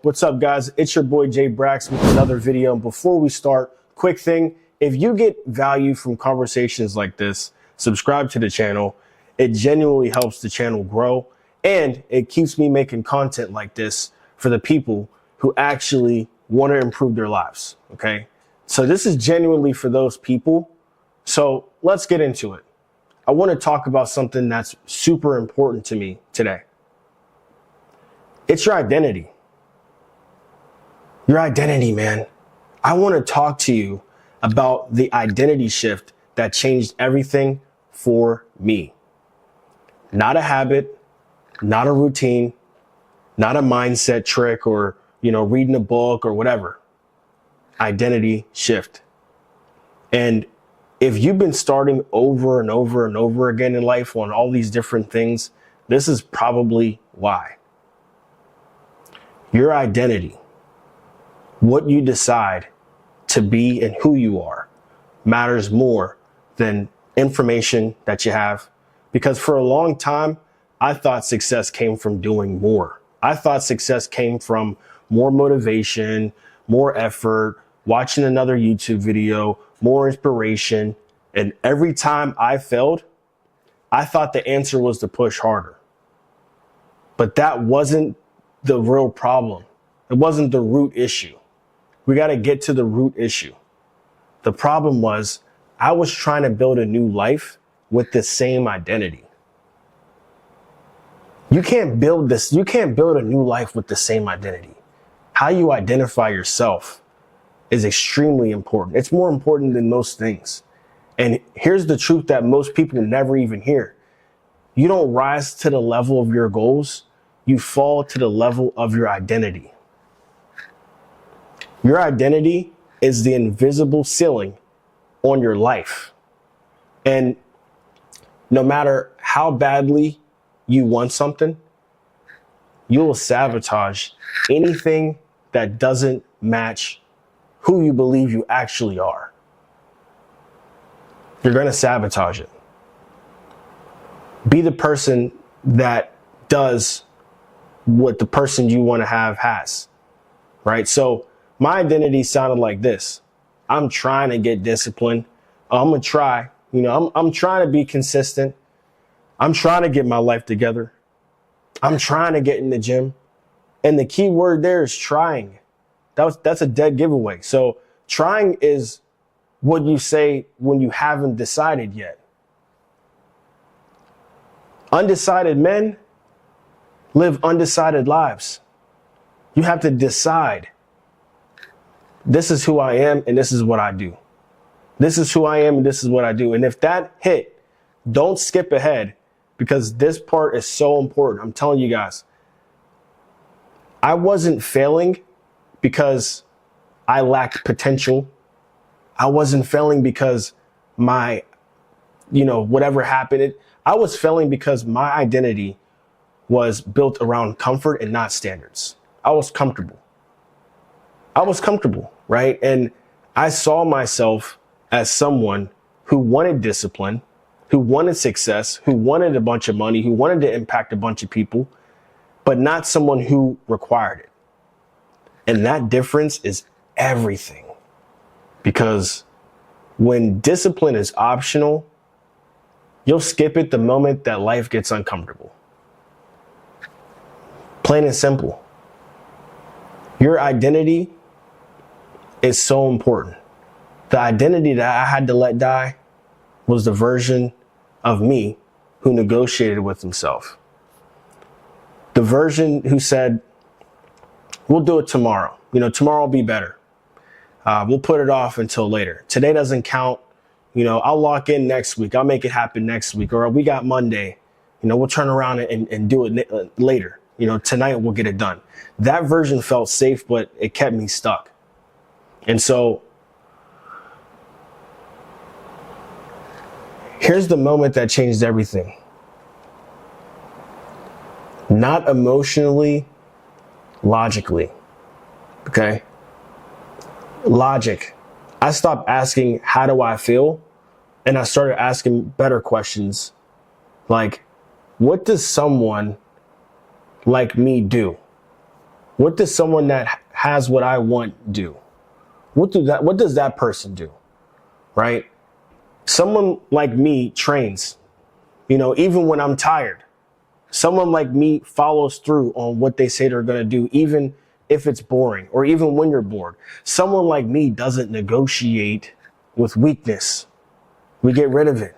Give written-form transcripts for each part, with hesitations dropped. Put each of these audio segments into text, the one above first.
What's up, guys? It's your boy Jay Brax with another video. And before we start, quick thing, if you get value from conversations like this, subscribe to the channel. It genuinely helps the channel grow, and it keeps me making content like this for the people who actually want to improve their lives, okay? So this is genuinely for those people. So let's get into it. I want to talk about something that's super important to me today. It's your identity. Your identity, man. I want to talk to you about the identity shift that changed everything for me. Not a habit, not a routine, not a mindset trick or, reading a book or whatever. Identity shift. And if you've been starting over and over and over again in life on all these different things, this is probably why. Your identity, what you decide to be and who you are, matters more than information that you have. Because for a long time, I thought success came from doing more. I thought success came from more motivation, more effort, watching another YouTube video, more inspiration. And every time I failed, I thought the answer was to push harder. But that wasn't the real problem. It wasn't the root issue. We got to get to the root issue. The problem was I was trying to build a new life with the same identity. You can't build a new life with the same identity. How you identify yourself is extremely important. It's more important than most things. And here's the truth that most people never even hear. You don't rise to the level of your goals. You fall to the level of your identity. Your identity is the invisible ceiling on your life. And no matter how badly you want something, you will sabotage anything that doesn't match who you believe you actually are. You're going to sabotage it. Be the person that does what the person you want to have has, right? So my identity sounded like this. I'm trying to get disciplined. I'm going to try, I'm trying to be consistent. I'm trying to get my life together. I'm trying to get in the gym. And the key word there is trying. That's a dead giveaway. So trying is what you say when you haven't decided yet. Undecided men live undecided lives. You have to decide. This is who I am and this is what I do. This is who I am and this is what I do. And if that hit, don't skip ahead, because this part is so important. I'm telling you guys, I wasn't failing because I lacked potential. I wasn't failing because my, whatever happened. I was failing because my identity was built around comfort and not standards. I was comfortable, right? And I saw myself as someone who wanted discipline, who wanted success, who wanted a bunch of money, who wanted to impact a bunch of people, but not someone who required it. And that difference is everything. Because when discipline is optional, you'll skip it the moment that life gets uncomfortable. Plain and simple. Your identity is so important. The identity that I had to let die was the version of me who negotiated with himself. The version who said, we'll do it tomorrow. Tomorrow will be better. We'll put it off until later. Today doesn't count. I'll lock in next week. I'll make it happen next week. Or we got Monday. We'll turn around and do it later. Tonight we'll get it done. That version felt safe, but it kept me stuck. And so here's the moment that changed everything. Not emotionally, logically. Okay? Logic. I stopped asking, how do I feel? And I started asking better questions. Like, what does someone like me do? What does someone that has what I want do? What does that person do? Right? Someone like me trains, even when I'm tired. Someone like me follows through on what they say they're going to do, even if it's boring or even when you're bored. Someone like me doesn't negotiate with weakness. We get rid of it.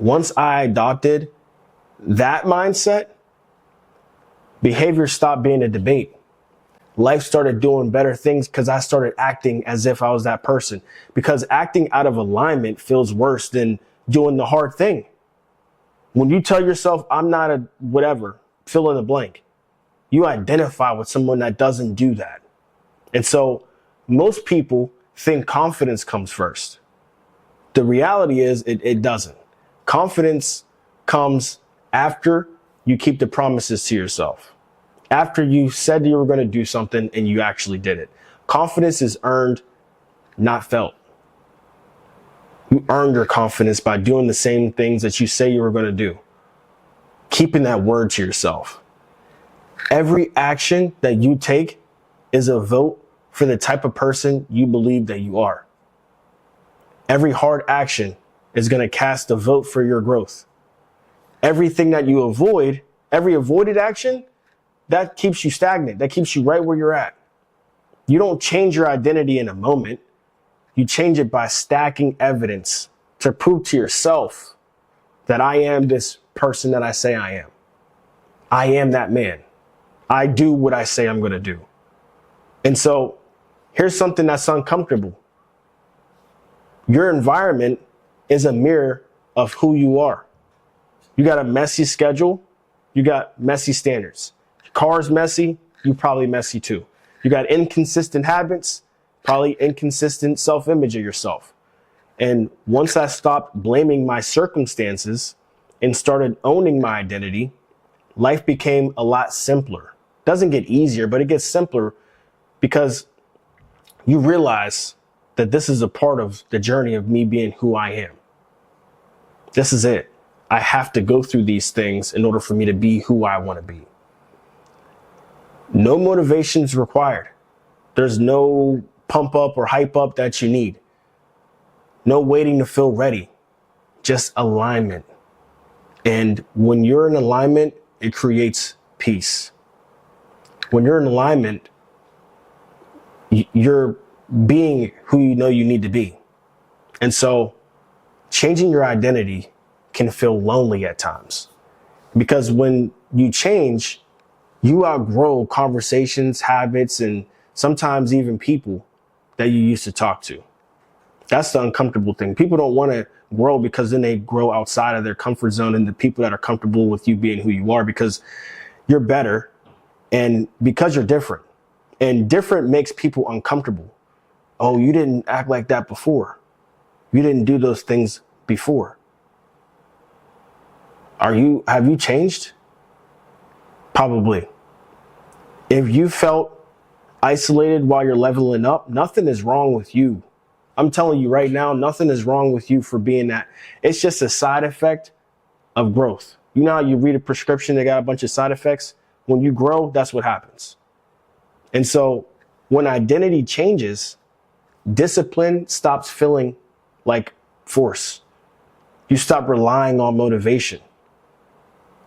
Once I adopted that mindset, behavior stopped being a debate. Life started doing better things because I started acting as if I was that person. Because acting out of alignment feels worse than doing the hard thing. When you tell yourself, I'm not a whatever, fill in the blank, you identify with someone that doesn't do that. And so most people think confidence comes first. The reality is it doesn't. Confidence comes after you keep the promises to yourself. After you said you were going to do something and you actually did it. Confidence is earned, not felt. You earn your confidence by doing the same things that you say you were going to do. Keeping that word to yourself. Every action that you take is a vote for the type of person you believe that you are. Every hard action is going to cast a vote for your growth. Everything that you avoid, every avoided action, that keeps you stagnant. That keeps you right where you're at. You don't change your identity in a moment. You change it by stacking evidence to prove to yourself that I am this person that I say I am. I am that man. I do what I say I'm going to do. And so here's something that's uncomfortable. Your environment is a mirror of who you are. You got a messy schedule. You got messy standards. Your car's messy. You probably messy too. You got inconsistent habits, probably inconsistent self-image of yourself. And once I stopped blaming my circumstances and started owning my identity, life became a lot simpler. Doesn't get easier, but it gets simpler because you realize that this is a part of the journey of me being who I am. This is it. I have to go through these things in order for me to be who I want to be. No motivation is required. There's no pump up or hype up that you need. No waiting to feel ready. Just alignment. And when you're in alignment, it creates peace. When you're in alignment, you're being who you know you need to be. And so changing your identity can feel lonely at times, because when you change, you outgrow conversations, habits, and sometimes even people that you used to talk to. That's the uncomfortable thing. People don't want to grow because then they grow outside of their comfort zone and the people that are comfortable with you being who you are, because you're better and because you're different. And different makes people uncomfortable. Oh, you didn't act like that before. You didn't do those things before. Have you changed? Probably. If you felt isolated while you're leveling up, nothing is wrong with you. I'm telling you right now, nothing is wrong with you for being that. It's just a side effect of growth. You know how you read a prescription, they got a bunch of side effects? When you grow, that's what happens. And so when identity changes, discipline stops feeling like force. You stop relying on motivation.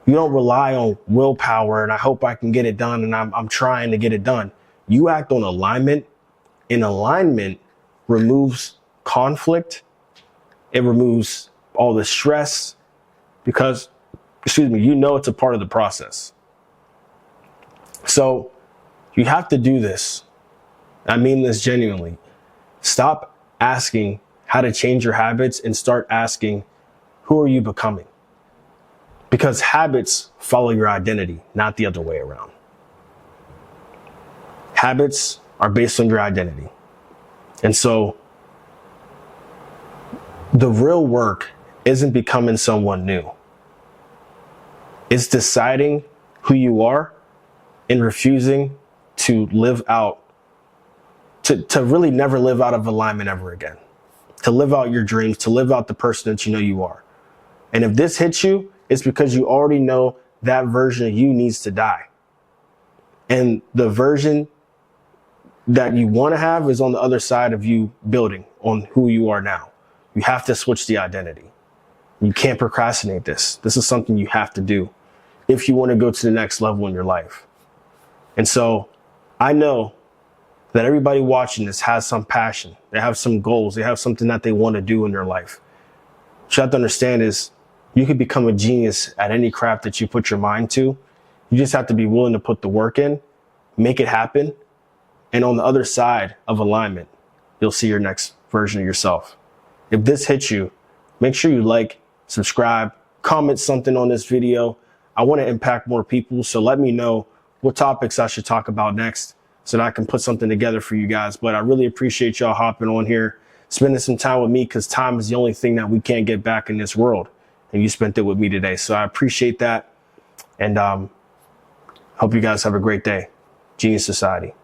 You don't rely on willpower and I hope I can get it done and I'm trying to get it done. You act on alignment, and alignment removes conflict. It removes all the stress because, you know it's a part of the process. So you have to do this. I mean this genuinely. Stop asking how to change your habits and start asking, who are you becoming? Because habits follow your identity, not the other way around. Habits are based on your identity. And so the real work isn't becoming someone new. It's deciding who you are and refusing to live out, to really never live out of alignment ever again. To live out your dreams, to live out the person that you know you are. And if this hits you, it's because you already know that version of you needs to die. And the version that you want to have is on the other side of you building on who you are now. You have to switch the identity. You can't procrastinate this. This is something you have to do if you want to go to the next level in your life. And so I know that everybody watching this has some passion. They have some goals. They have something that they want to do in their life. What you have to understand is you can become a genius at any craft that you put your mind to. You just have to be willing to put the work in, make it happen. And on the other side of alignment, you'll see your next version of yourself. If this hits you, make sure you like, subscribe, comment something on this video. I want to impact more people. So let me know what topics I should talk about next so that I can put something together for you guys. But I really appreciate y'all hopping on here, spending some time with me, because time is the only thing that we can't get back in this world. And you spent it with me today. So I appreciate that. And hope you guys have a great day. Genius Society.